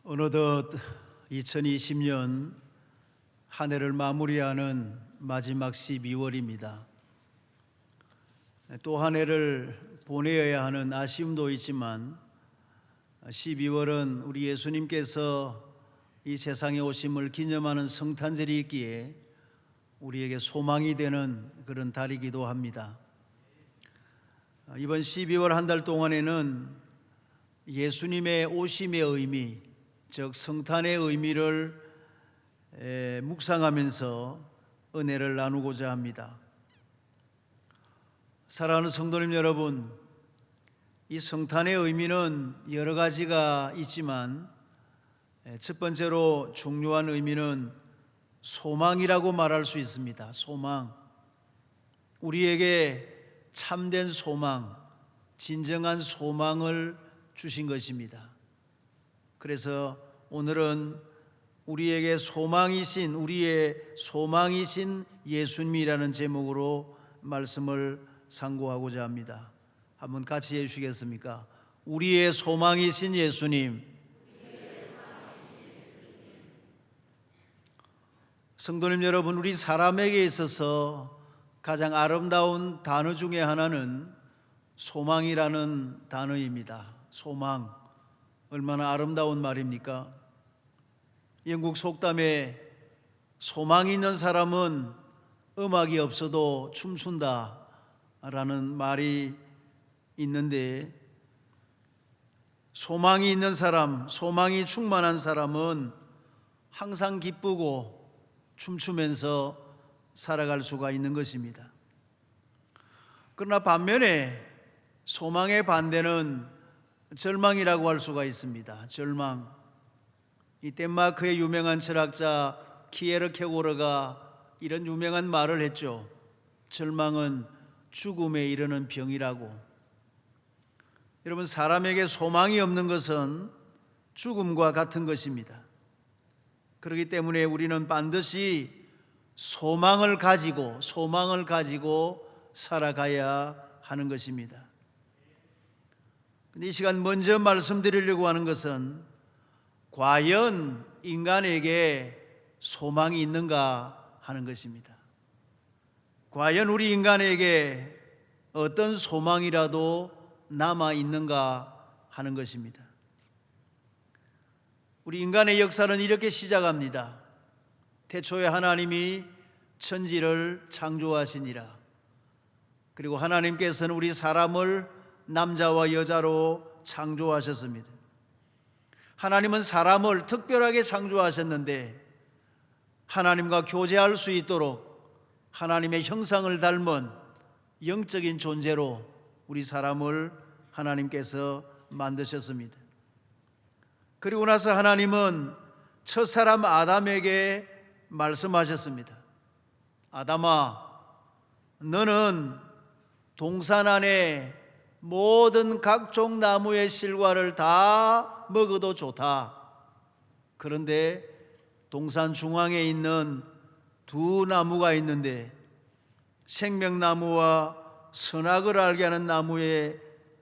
어느덧 2020년 한 해를 마무리하는 마지막 12월입니다. 또 한 해를 보내어야 하는 아쉬움도 있지만 12월은 우리 예수님께서 이 세상에 오심을 기념하는 성탄절이 있기에 우리에게 소망이 되는 그런 달이기도 합니다. 이번 12월 한 달 동안에는 예수님의 오심의 의미, 즉 성탄의 의미를 묵상하면서 은혜를 나누고자 합니다. 사랑하는 성도님 여러분, 이 성탄의 의미는 여러 가지가 있지만 첫 번째로 중요한 의미는 소망이라고 말할 수 있습니다. 소망. 우리에게 참된 소망, 진정한 소망을 주신 것입니다. 그래서 오늘은 우리에게 소망이신, 우리의 소망이신 예수님이라는 제목으로 말씀을 상고하고자 합니다. 한번 같이 해주시겠습니까? 우리의 소망이신 예수님. 성도님 여러분, 우리 사람에게 있어서 가장 아름다운 단어 중에 하나는 소망이라는 단어입니다. 소망. 얼마나 아름다운 말입니까? 영국 속담에 소망이 있는 사람은 음악이 없어도 춤춘다 라는 말이 있는데, 소망이 있는 사람, 소망이 충만한 사람은 항상 기쁘고 춤추면서 살아갈 수가 있는 것입니다. 그러나 반면에 소망의 반대는 절망이라고 할 수가 있습니다. 절망. 이 덴마크의 유명한 철학자 키에르케고르가 이런 유명한 말을 했죠. 절망은 죽음에 이르는 병이라고. 여러분, 사람에게 소망이 없는 것은 죽음과 같은 것입니다. 그렇기 때문에 우리는 반드시 소망을 가지고 살아가야 하는 것입니다. 근데 이 시간 먼저 말씀드리려고 하는 것은 과연 인간에게 소망이 있는가 하는 것입니다. 과연 우리 인간에게 어떤 소망이라도 남아 있는가 하는 것입니다. 우리 인간의 역사는 이렇게 시작합니다. 태초에 하나님이 천지를 창조하시니라. 그리고 하나님께서는 우리 사람을 남자와 여자로 창조하셨습니다. 하나님은 사람을 특별하게 창조하셨는데 하나님과 교제할 수 있도록 하나님의 형상을 닮은 영적인 존재로 우리 사람을 하나님께서 만드셨습니다. 그리고 나서 하나님은 첫사람 아담에게 말씀하셨습니다. 아담아, 너는 동산 안에 모든 각종 나무의 실과를 다 먹어도 좋다. 그런데 동산 중앙에 있는 두 나무가 있는데 생명나무와 선악을 알게 하는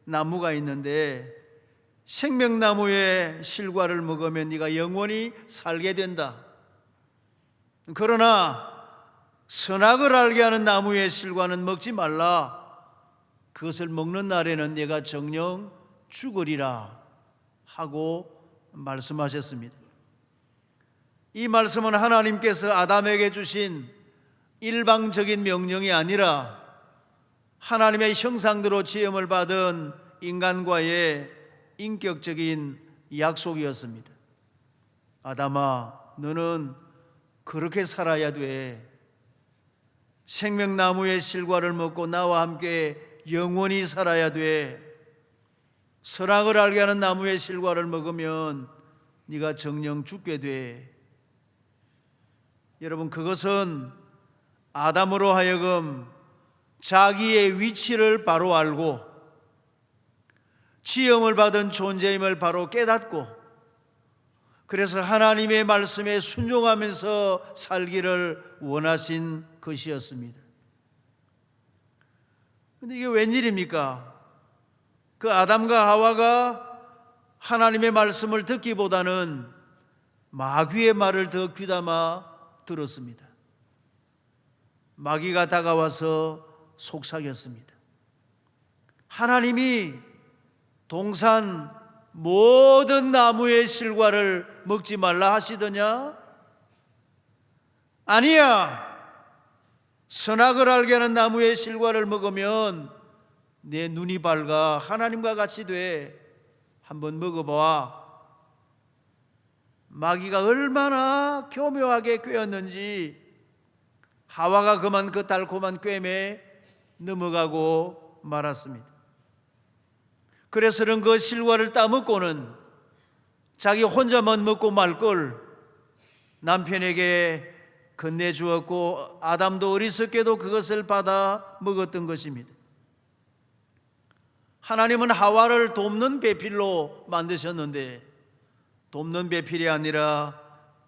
나무가 있는데 생명나무의 실과를 먹으면 네가 영원히 살게 된다. 그러나 선악을 알게 하는 나무의 실과는 먹지 말라. 그것을 먹는 날에는 네가 정녕 죽으리라 하고 말씀하셨습니다. 이 말씀은 하나님께서 아담에게 주신 일방적인 명령이 아니라 하나님의 형상대로 지음을 받은 인간과의 인격적인 약속이었습니다. 아담아, 너는 그렇게 살아야 돼. 생명나무의 실과를 먹고 나와 함께 영원히 살아야 돼. 선악을 알게 하는 나무의 실과를 먹으면 네가 정녕 죽게 돼. 여러분, 그것은 아담으로 하여금 자기의 위치를 바로 알고 지음을 받은 존재임을 바로 깨닫고 그래서 하나님의 말씀에 순종하면서 살기를 원하신 것이었습니다. 그런데 이게 웬일입니까? 그 아담과 하와가 하나님의 말씀을 듣기보다는 마귀의 말을 더 귀담아 들었습니다. 마귀가 다가와서 속삭였습니다. 하나님이 동산 모든 나무의 실과를 먹지 말라 하시더냐? 아니야. 선악을 알게 하는 나무의 실과를 먹으면 내 눈이 밝아 하나님과 같이 돼. 한번 먹어봐. 마귀가 얼마나 교묘하게 꿰었는지 하와가 그만 그 달콤한 꿰매 넘어가고 말았습니다. 그래서는 그 실과를 따먹고는 자기 혼자만 먹고 말 걸 남편에게 건네주었고 아담도 어리석게도 그것을 받아 먹었던 것입니다. 하나님은 하와를 돕는 배필로 만드셨는데 돕는 배필이 아니라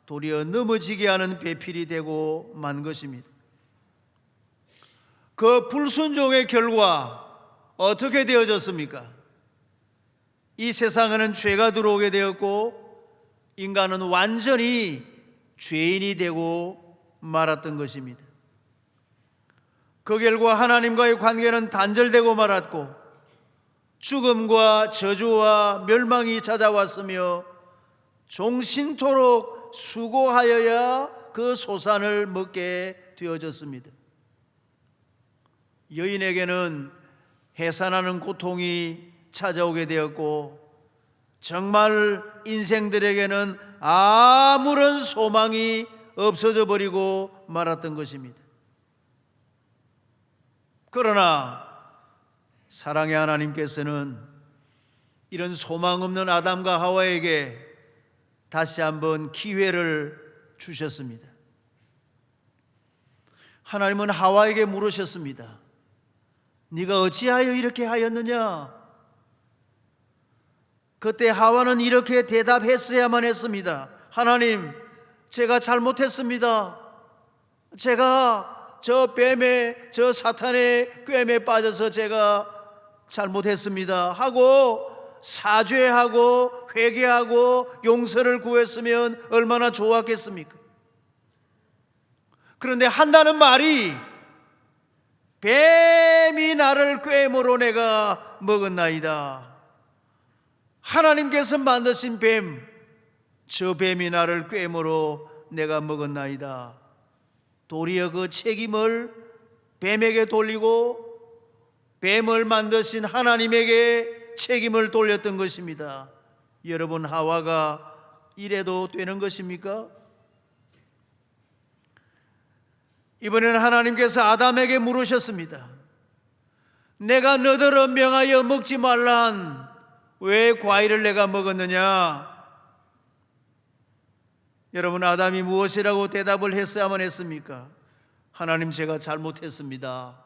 도리어 넘어지게 하는 배필이 되고 만 것입니다. 그 불순종의 결과 어떻게 되어졌습니까? 이 세상에는 죄가 들어오게 되었고 인간은 완전히 죄인이 되고 말았던 것입니다. 그 결과 하나님과의 관계는 단절되고 말았고 죽음과 저주와 멸망이 찾아왔으며 종신토록 수고하여야 그 소산을 먹게 되어졌습니다. 여인에게는 해산하는 고통이 찾아오게 되었고 정말 인생들에게는 아무런 소망이 없어져 버리고 말았던 것입니다. 그러나 사랑의 하나님께서는 이런 소망 없는 아담과 하와에게 다시 한번 기회를 주셨습니다. 하나님은 하와에게 물으셨습니다. 네가 어찌하여 이렇게 하였느냐? 그때 하와는 이렇게 대답했어야만 했습니다. 하나님, 제가 잘못했습니다. 제가 저 뱀의, 저 사탄의 꿰매에 빠져서 제가 잘못했습니다 하고 사죄하고 회개하고 용서를 구했으면 얼마나 좋았겠습니까? 그런데 한다는 말이 뱀이 나를 꿰므로 내가 먹었나이다. 하나님께서 만드신 뱀, 저 뱀이 나를 꿰므로 내가 먹었나이다. 도리어 그 책임을 뱀에게 돌리고 뱀을 만드신 하나님에게 책임을 돌렸던 것입니다. 여러분, 하와가 이래도 되는 것입니까? 이번에는 하나님께서 아담에게 물으셨습니다. 내가 너더러 명하여 먹지 말란 왜 과일을 내가 먹었느냐? 여러분, 아담이 무엇이라고 대답을 했어야만 했습니까? 하나님, 제가 잘못했습니다.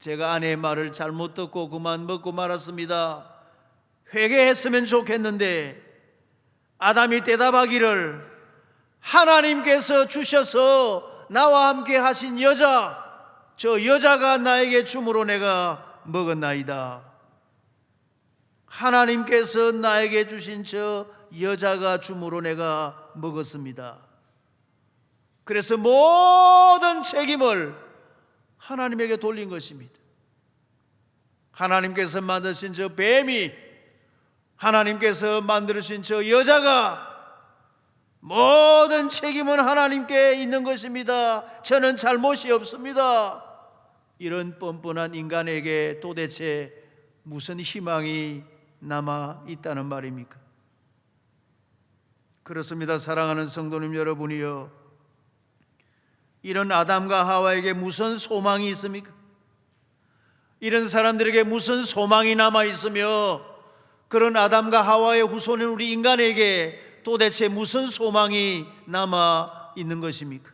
제가 아내의 말을 잘못 듣고 그만 먹고 말았습니다. 회개했으면 좋겠는데 아담이 대답하기를 하나님께서 주셔서 나와 함께 하신 여자, 저 여자가 나에게 줌으로 내가 먹었나이다. 하나님께서 나에게 주신 저 여자가 줌으로 내가 먹었습니다. 그래서 모든 책임을 하나님에게 돌린 것입니다. 하나님께서 만드신 저 뱀이, 하나님께서 만드신 저 여자가 모든 책임은 하나님께 있는 것입니다. 저는 잘못이 없습니다. 이런 뻔뻔한 인간에게 도대체 무슨 희망이 남아 있다는 말입니까? 그렇습니다. 사랑하는 성도님 여러분이요, 이런 아담과 하와에게 무슨 소망이 있습니까? 이런 사람들에게 무슨 소망이 남아 있으며 그런 아담과 하와의 후손인 우리 인간에게 도대체 무슨 소망이 남아 있는 것입니까?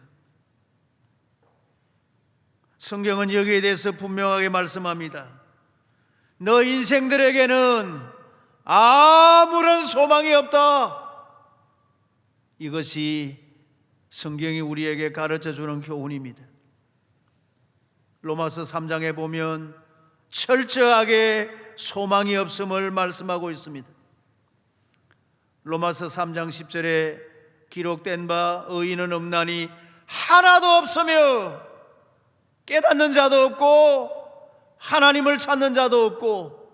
성경은 여기에 대해서 분명하게 말씀합니다. 너 인생들에게는 아무런 소망이 없다. 이것이 성경이 우리에게 가르쳐주는 교훈입니다. 로마서 3장에 보면 철저하게 소망이 없음을 말씀하고 있습니다. 로마서 3장 10절에 기록된 바 의인은 없나니 하나도 없으며 깨닫는 자도 없고 하나님을 찾는 자도 없고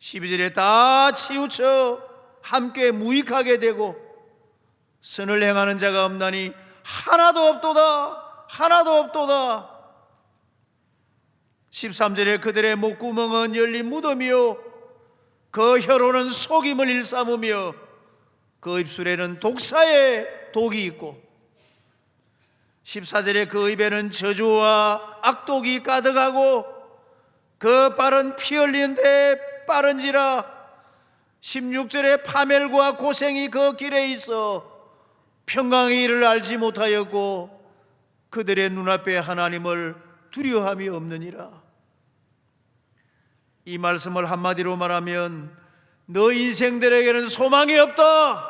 12절에 다 치우쳐 함께 무익하게 되고 선을 행하는 자가 없나니 하나도 없도다 하나도 없도다 13절에 그들의 목구멍은 열린 무덤이요 그 혀로는 속임을 일삼으며 그 입술에는 독사의 독이 있고 14절에 그 입에는 저주와 악독이 가득하고 그 발은 피 흘리는 데 빠른지라 16절에 파멸과 고생이 그 길에 있어 평강의 일을 알지 못하였고 그들의 눈앞에 하나님을 두려워함이 없느니라. 이 말씀을 한마디로 말하면 너 인생들에게는 소망이 없다.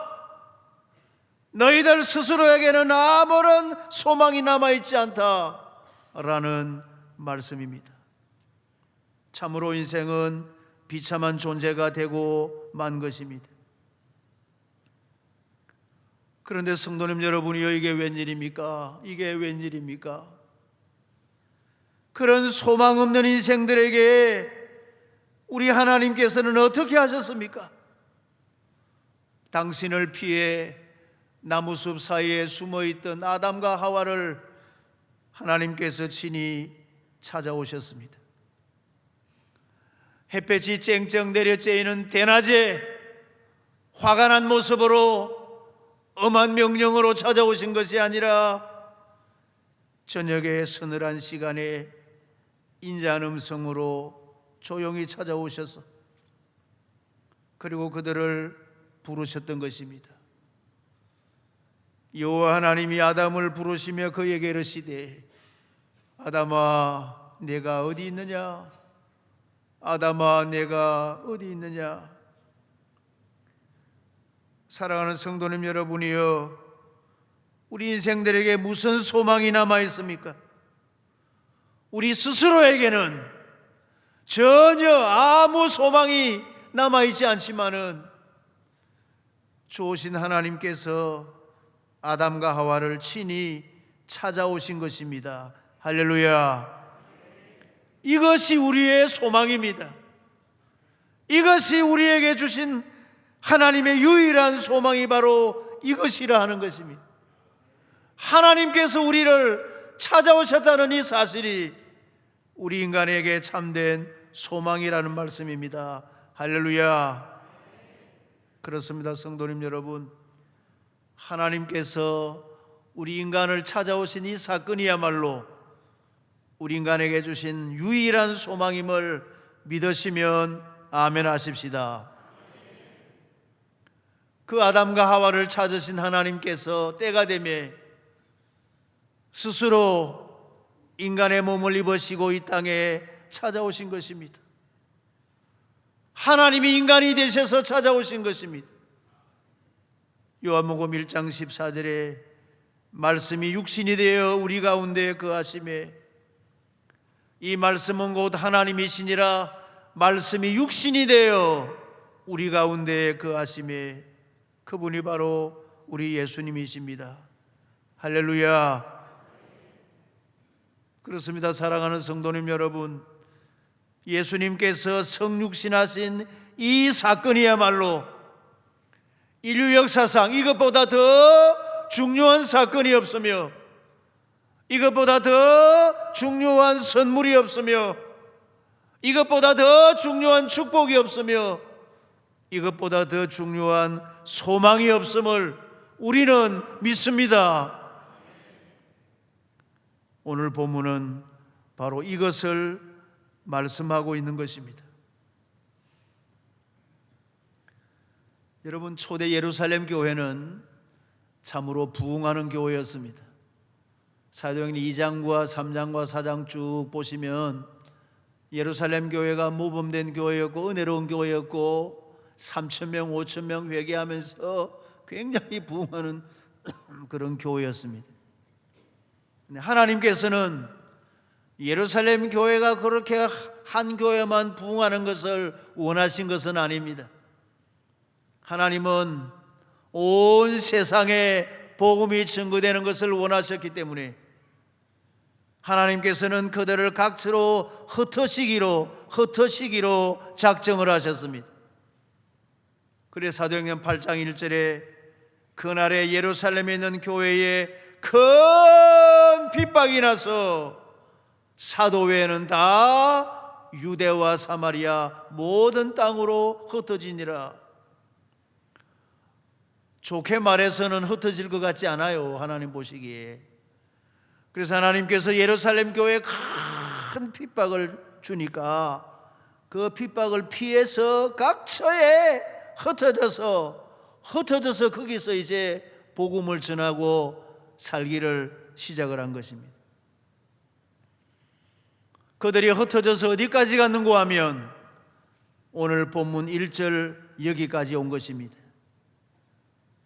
너희들 스스로에게는 아무런 소망이 남아있지 않다라는 말씀입니다. 참으로 인생은 비참한 존재가 되고 만 것입니다. 그런데 성도님 여러분이요, 이게 웬일입니까? 이게 웬일입니까? 그런 소망 없는 인생들에게 우리 하나님께서는 어떻게 하셨습니까? 당신을 피해 나무숲 사이에 숨어있던 아담과 하와를 하나님께서 친히 찾아오셨습니다. 햇볕이 쨍쨍 내려쬐이는 대낮에 화가 난 모습으로 엄한 명령으로 찾아오신 것이 아니라 저녁의 서늘한 시간에 인자한 음성으로 조용히 찾아오셔서 그리고 그들을 부르셨던 것입니다. 여호와 하나님이 아담을 부르시며 그에게 이르시되 아담아 내가 어디 있느냐? 아담아 내가 어디 있느냐? 사랑하는 성도님 여러분이여, 우리 인생들에게 무슨 소망이 남아 있습니까? 우리 스스로에게는 전혀 아무 소망이 남아있지 않지만은 좋으신 하나님께서 아담과 하와를 친히 찾아오신 것입니다. 할렐루야. 이것이 우리의 소망입니다. 이것이 우리에게 주신 하나님의 유일한 소망이 바로 이것이라 하는 것입니다. 하나님께서 우리를 찾아오셨다는 이 사실이 우리 인간에게 참된 소망이라는 말씀입니다. 할렐루야. 그렇습니다. 성도님 여러분, 하나님께서 우리 인간을 찾아오신 이 사건이야말로 우리 인간에게 주신 유일한 소망임을 믿으시면 아멘 하십시다. 그 아담과 하와를 찾으신 하나님께서 때가 되매 스스로 인간의 몸을 입으시고 이 땅에 찾아오신 것입니다. 하나님이 인간이 되셔서 찾아오신 것입니다. 요한복음 1장 14절에 말씀이 육신이 되어 우리 가운데 거하심에 이 말씀은 곧 하나님이시니라 말씀이 육신이 되어 우리 가운데 거하심에 그분이 바로 우리 예수님이십니다. 할렐루야. 그렇습니다. 사랑하는 성도님 여러분, 예수님께서 성육신하신 이 사건이야말로 인류 역사상 이것보다 더 중요한 사건이 없으며 이것보다 더 중요한 선물이 없으며 이것보다 더 중요한 축복이 없으며 이것보다 더 중요한 소망이 없음을 우리는 믿습니다. 오늘 본문은 바로 이것을 말씀하고 있는 것입니다. 여러분, 초대 예루살렘 교회는 참으로 부흥하는 교회였습니다. 사도행전 2장과 3장과 4장 쭉 보시면 예루살렘 교회가 모범된 교회였고 은혜로운 교회였고 3,000명, 5,000명 회개하면서 굉장히 부흥하는 그런 교회였습니다. 하나님께서는 예루살렘 교회가 그렇게 한 교회만 부흥하는 것을 원하신 것은 아닙니다. 하나님은 온 세상에 복음이 증거되는 것을 원하셨기 때문에 하나님께서는 그들을 각처로 흩어시기로 작정을 하셨습니다. 그래서 사도행전 8장 1절에 그날에 예루살렘에 있는 교회에 큰 핍박이 나서 사도 외에는 다 유대와 사마리아 모든 땅으로 흩어지니라. 좋게 말해서는 흩어질 것 같지 않아요, 하나님 보시기에. 그래서 하나님께서 예루살렘 교회에 큰 핍박을 주니까 그 핍박을 피해서 각처에 흩어져서 거기서 이제 복음을 전하고 살기를 시작을 한 것입니다. 그들이 흩어져서 어디까지 갔는고 하면 오늘 본문 1절 여기까지 온 것입니다.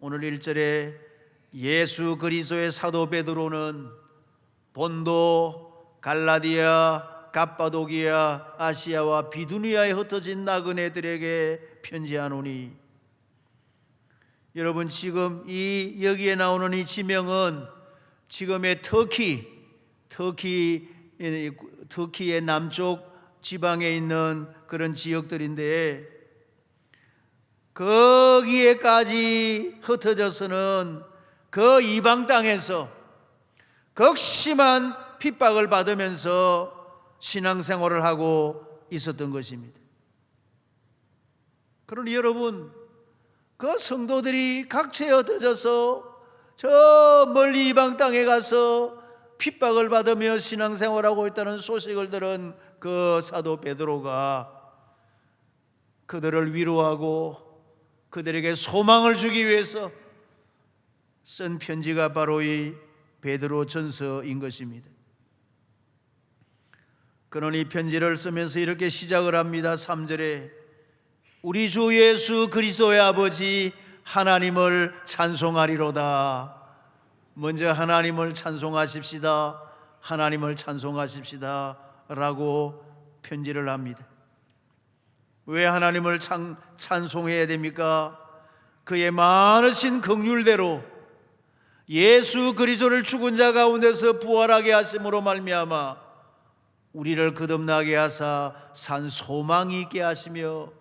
오늘 1절에 예수 그리스도의 사도 베드로는 본도, 갈라디아, 갑바도기아, 아시아와 비두니아에 흩어진 나그네들에게 편지하노니. 여러분, 지금 여기에 나오는 이 지명은 지금의 터키의 남쪽 지방에 있는 그런 지역들인데, 거기에까지 흩어져서는 그 이방 땅에서 극심한 핍박을 받으면서 신앙생활을 하고 있었던 것입니다. 그러니 여러분, 그 성도들이 각처에 흩어져서 저 멀리 이방 땅에 가서 핍박을 받으며 신앙생활하고 있다는 소식을 들은 그 사도 베드로가 그들을 위로하고 그들에게 소망을 주기 위해서 쓴 편지가 바로 이 베드로 전서인 것입니다. 그는 이 편지를 쓰면서 이렇게 시작을 합니다. 3절에 우리 주 예수 그리스도의 아버지 하나님을 찬송하리로다. 먼저 하나님을 찬송하십시다. 하나님을 찬송하십시다 라고 편지를 합니다. 왜 하나님을 찬송해야 됩니까? 그의 많으신 긍휼대로 예수 그리스도를 죽은 자 가운데서 부활하게 하심으로 말미암아 우리를 거듭나게 하사 산 소망이 있게 하시며,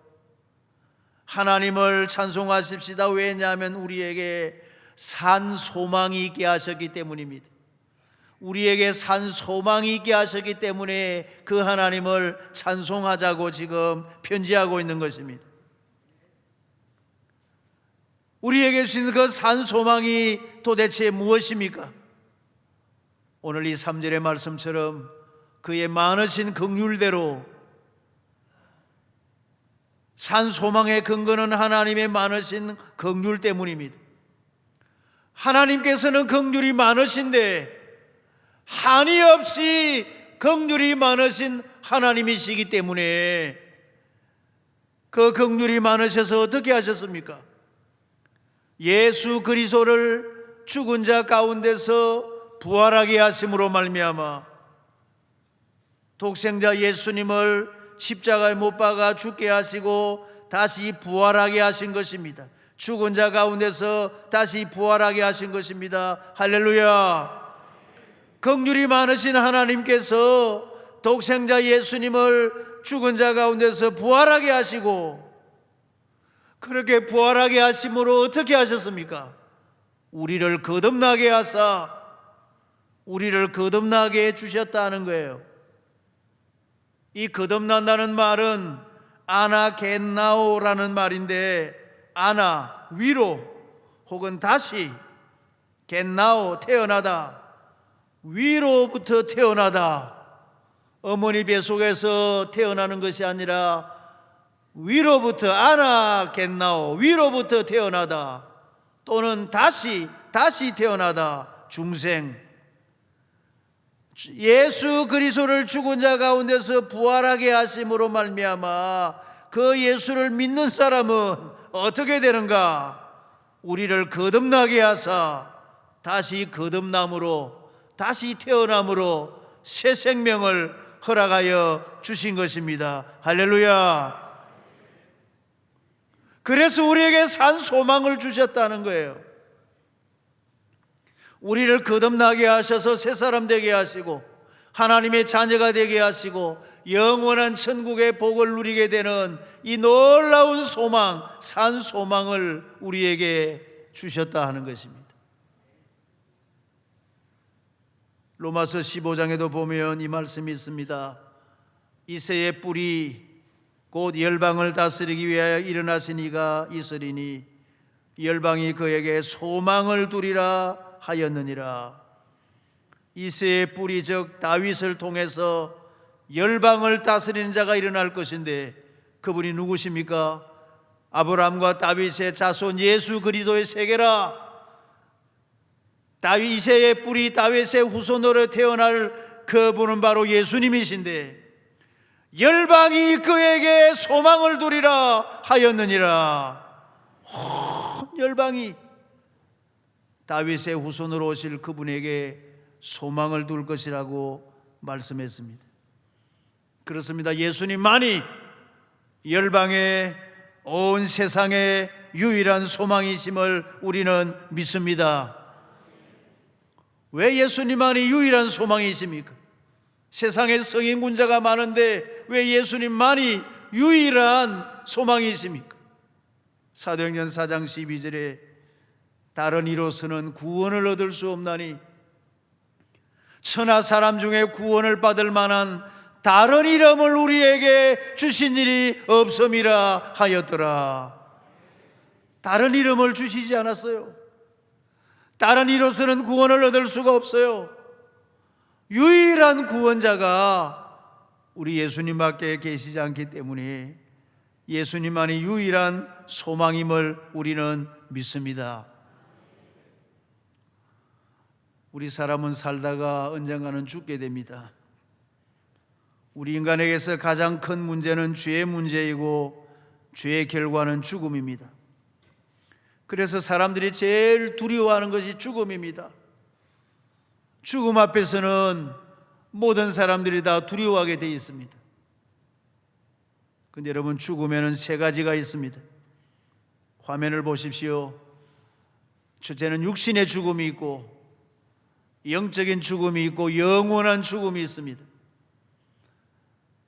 하나님을 찬송하십시다. 왜냐하면 우리에게 산 소망이 있게 하셨기 때문입니다. 우리에게 산 소망이 있게 하셨기 때문에 그 하나님을 찬송하자고 지금 편지하고 있는 것입니다. 우리에게 주신 그 산 소망이 도대체 무엇입니까? 오늘 이 3절의 말씀처럼 그의 많으신 긍휼대로, 산 소망의 근거는 하나님의 많으신 긍휼 때문입니다. 하나님께서는 긍휼이 많으신데 한이 없이 긍휼이 많으신 하나님이시기 때문에 그 긍휼이 많으셔서 어떻게 하셨습니까? 예수 그리스도를 죽은 자 가운데서 부활하게 하심으로 말미암아 독생자 예수님을 십자가에 못 박아 죽게 하시고 다시 부활하게 하신 것입니다. 죽은 자 가운데서 다시 부활하게 하신 것입니다. 할렐루야. 긍휼이 많으신 하나님께서 독생자 예수님을 죽은 자 가운데서 부활하게 하시고, 그렇게 부활하게 하심으로 어떻게 하셨습니까? 우리를 거듭나게 하사 우리를 거듭나게 해주셨다는 거예요. 이 거듭난다는 말은 아나겐나오라는 말인데, 아나 위로 혹은 다시, 겐나오 태어나다, 위로부터 태어나다. 어머니 뱃속에서 태어나는 것이 아니라 위로부터, 아나겐나오 위로부터 태어나다, 또는 다시 태어나다, 중생. 예수 그리스도를 죽은 자 가운데서 부활하게 하심으로 말미암아 그 예수를 믿는 사람은 어떻게 되는가? 우리를 거듭나게 하사 다시 거듭남으로, 다시 태어남으로 새 생명을 허락하여 주신 것입니다. 할렐루야. 그래서 우리에게 산 소망을 주셨다는 거예요. 우리를 거듭나게 하셔서 새 사람 되게 하시고 하나님의 자녀가 되게 하시고 영원한 천국의 복을 누리게 되는 이 놀라운 소망, 산 소망을 우리에게 주셨다 하는 것입니다. 로마서 15장에도 보면 이 말씀이 있습니다. 이새의 뿌리 곧 열방을 다스리기 위하여 일어나신 이가 있으리니 열방이 그에게 소망을 두리라 하였느니라. 이새의 뿌리 즉 다윗을 통해서 열방을 다스리는 자가 일어날 것인데 그분이 누구십니까? 아브라함과 다윗의 자손 예수 그리스도의 세계라. 이새의 뿌리 다윗의 후손으로 태어날 그분은 바로 예수님이신데 열방이 그에게 소망을 두리라 하였느니라. 열방이 다윗의 후손으로 오실 그분에게 소망을 둘 것이라고 말씀했습니다. 그렇습니다. 예수님만이 열방의 온 세상의 유일한 소망이심을 우리는 믿습니다. 왜 예수님만이 유일한 소망이십니까? 세상에 성인군자가 많은데 왜 예수님만이 유일한 소망이십니까? 사도행전 4장 12절에 다른 이로서는 구원을 얻을 수 없나니 천하 사람 중에 구원을 받을 만한 다른 이름을 우리에게 주신 일이 없음이라 하였더라. 다른 이름을 주시지 않았어요. 다른 이로서는 구원을 얻을 수가 없어요. 유일한 구원자가 우리 예수님밖에 계시지 않기 때문에 예수님만이 유일한 소망임을 우리는 믿습니다. 우리 사람은 살다가 언젠가는 죽게 됩니다. 우리 인간에게서 가장 큰 문제는 죄의 문제이고 죄의 결과는 죽음입니다. 그래서 사람들이 제일 두려워하는 것이 죽음입니다. 죽음 앞에서는 모든 사람들이 다 두려워하게 되어 있습니다. 그런데 여러분, 죽음에는 세 가지가 있습니다. 화면을 보십시오. 첫째는 육신의 죽음이 있고 영적인 죽음이 있고 영원한 죽음이 있습니다.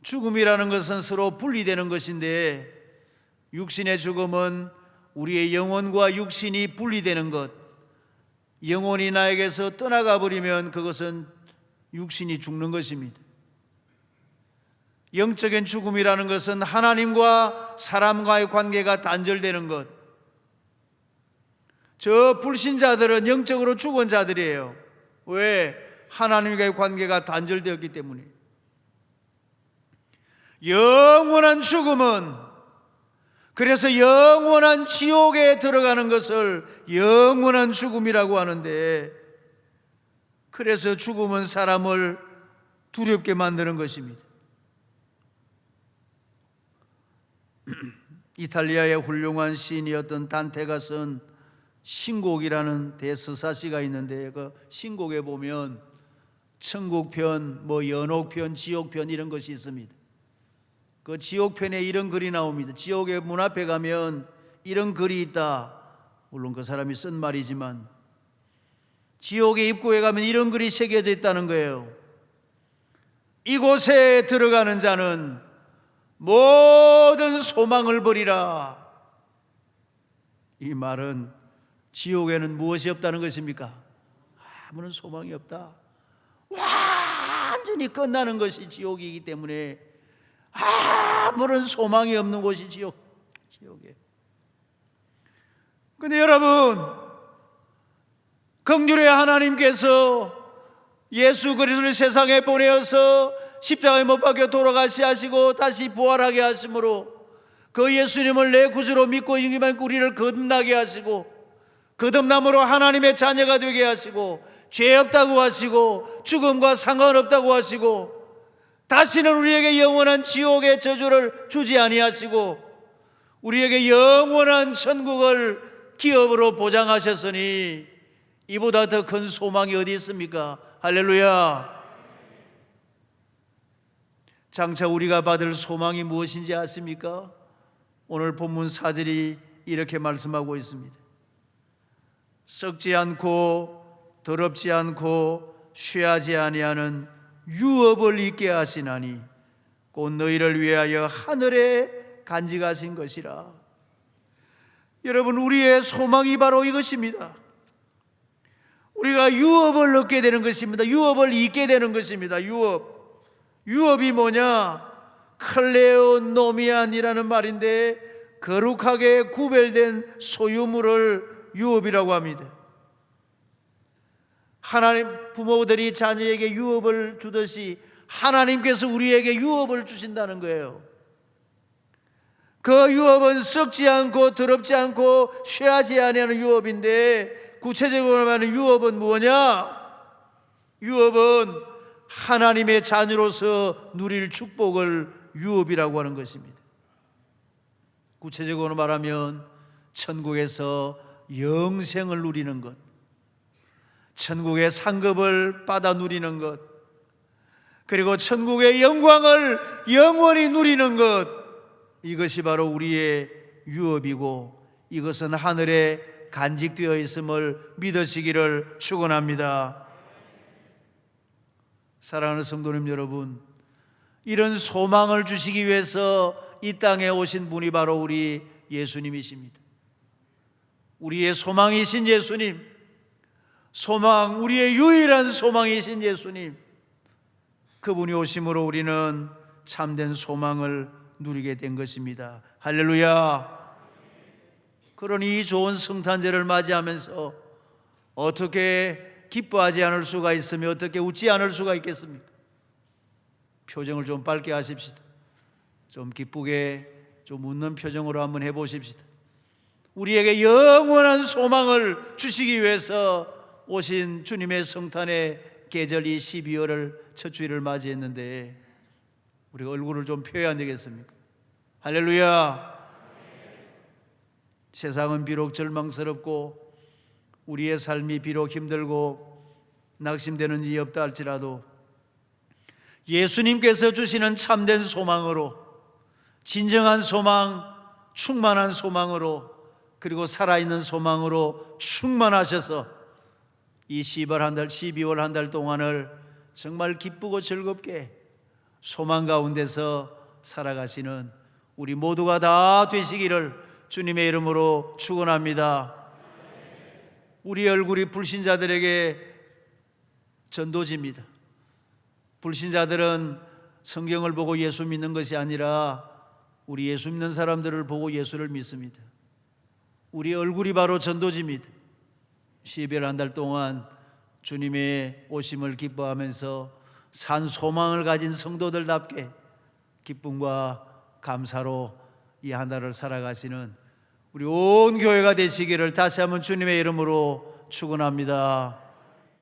죽음이라는 것은 서로 분리되는 것인데 육신의 죽음은 우리의 영혼과 육신이 분리되는 것, 영혼이 나에게서 떠나가 버리면 그것은 육신이 죽는 것입니다. 영적인 죽음이라는 것은 하나님과 사람과의 관계가 단절되는 것. 저 불신자들은 영적으로 죽은 자들이에요. 왜? 하나님과의 관계가 단절되었기 때문에. 영원한 죽음은, 그래서 영원한 지옥에 들어가는 것을 영원한 죽음이라고 하는데, 그래서 죽음은 사람을 두렵게 만드는 것입니다. 이탈리아의 훌륭한 시인이었던 단테가 쓴 신곡이라는 대서사시가 있는데 그 신곡에 보면 천국편, 연옥편, 지옥편 이런 것이 있습니다. 그 지옥편에 이런 글이 나옵니다. 지옥의 문 앞에 가면 이런 글이 있다. 물론 그 사람이 쓴 말이지만 지옥의 입구에 가면 이런 글이 새겨져 있다는 거예요. 이곳에 들어가는 자는 모든 소망을 버리라. 이 말은 지옥에는 무엇이 없다는 것입니까? 아무런 소망이 없다. 완전히 끝나는 것이 지옥이기 때문에 아무런 소망이 없는 곳이 지옥이에요. 그런데 여러분, 긍휼의 하나님께서 예수 그리스도를 세상에 보내어서 십자가에 못 박혀 돌아가시 하시고 다시 부활하게 하심으로 그 예수님을 내 구주로 믿고 인기만 우리를 거듭나게 하시고 거듭남으로 하나님의 자녀가 되게 하시고 죄 없다고 하시고 죽음과 상관없다고 하시고 다시는 우리에게 영원한 지옥의 저주를 주지 아니하시고 우리에게 영원한 천국을 기업으로 보장하셨으니 이보다 더 큰 소망이 어디 있습니까? 할렐루야. 장차 우리가 받을 소망이 무엇인지 아십니까? 오늘 본문 4절이 이렇게 말씀하고 있습니다. 썩지 않고 더럽지 않고 쇠하지 아니하는 유업을 있게 하시나니 곧 너희를 위하여 하늘에 간직하신 것이라. 여러분, 우리의 소망이 바로 이것입니다. 우리가 유업을 얻게 되는 것입니다. 유업을 잊게 되는 것입니다. 유업이 뭐냐? 클레오노미안이라는 말인데 거룩하게 구별된 소유물을 유업이라고 합니다. 하나님, 부모들이 자녀에게 유업을 주듯이 하나님께서 우리에게 유업을 주신다는 거예요. 그 유업은 썩지 않고 더럽지 않고 쇠하지 아니하는 유업인데, 구체적으로 말하는 유업은 뭐냐? 유업은 하나님의 자녀로서 누릴 축복을 유업이라고 하는 것입니다. 구체적으로 말하면 천국에서 영생을 누리는 것, 천국의 상급을 받아 누리는 것, 그리고 천국의 영광을 영원히 누리는 것, 이것이 바로 우리의 유업이고 이것은 하늘에 간직되어 있음을 믿으시기를 축원합니다. 사랑하는 성도님 여러분, 이런 소망을 주시기 위해서 이 땅에 오신 분이 바로 우리 예수님이십니다. 우리의 소망이신 예수님, 우리의 유일한 소망이신 예수님, 그분이 오심으로 우리는 참된 소망을 누리게 된 것입니다. 할렐루야. 그러니 이 좋은 성탄절을 맞이하면서 어떻게 기뻐하지 않을 수가 있으며 어떻게 웃지 않을 수가 있겠습니까? 표정을 좀 밝게 하십시다. 좀 기쁘게 좀 웃는 표정으로 한번 해보십시다. 우리에게 영원한 소망을 주시기 위해서 오신 주님의 성탄의 계절 이 12월을 첫 주일을 맞이했는데 우리가 얼굴을 좀 펴야 안 되겠습니까? 할렐루야. 세상은 비록 절망스럽고 우리의 삶이 비록 힘들고 낙심되는 일이 없다 할지라도 예수님께서 주시는 참된 소망으로, 진정한 소망, 충만한 소망으로, 그리고 살아있는 소망으로 충만하셔서 이 12월 한 달 동안을 정말 기쁘고 즐겁게 소망 가운데서 살아가시는 우리 모두가 다 되시기를 주님의 이름으로 축원합니다. 우리 얼굴이 불신자들에게 전도지입니다. 불신자들은 성경을 보고 예수 믿는 것이 아니라 우리 예수 믿는 사람들을 보고 예수를 믿습니다. 우리 얼굴이 바로 전도지입니다. 12월 한 달 동안 주님의 오심을 기뻐하면서 산 소망을 가진 성도들답게 기쁨과 감사로 이 한 달을 살아가시는 우리 온 교회가 되시기를 다시 한번 주님의 이름으로 축원합니다.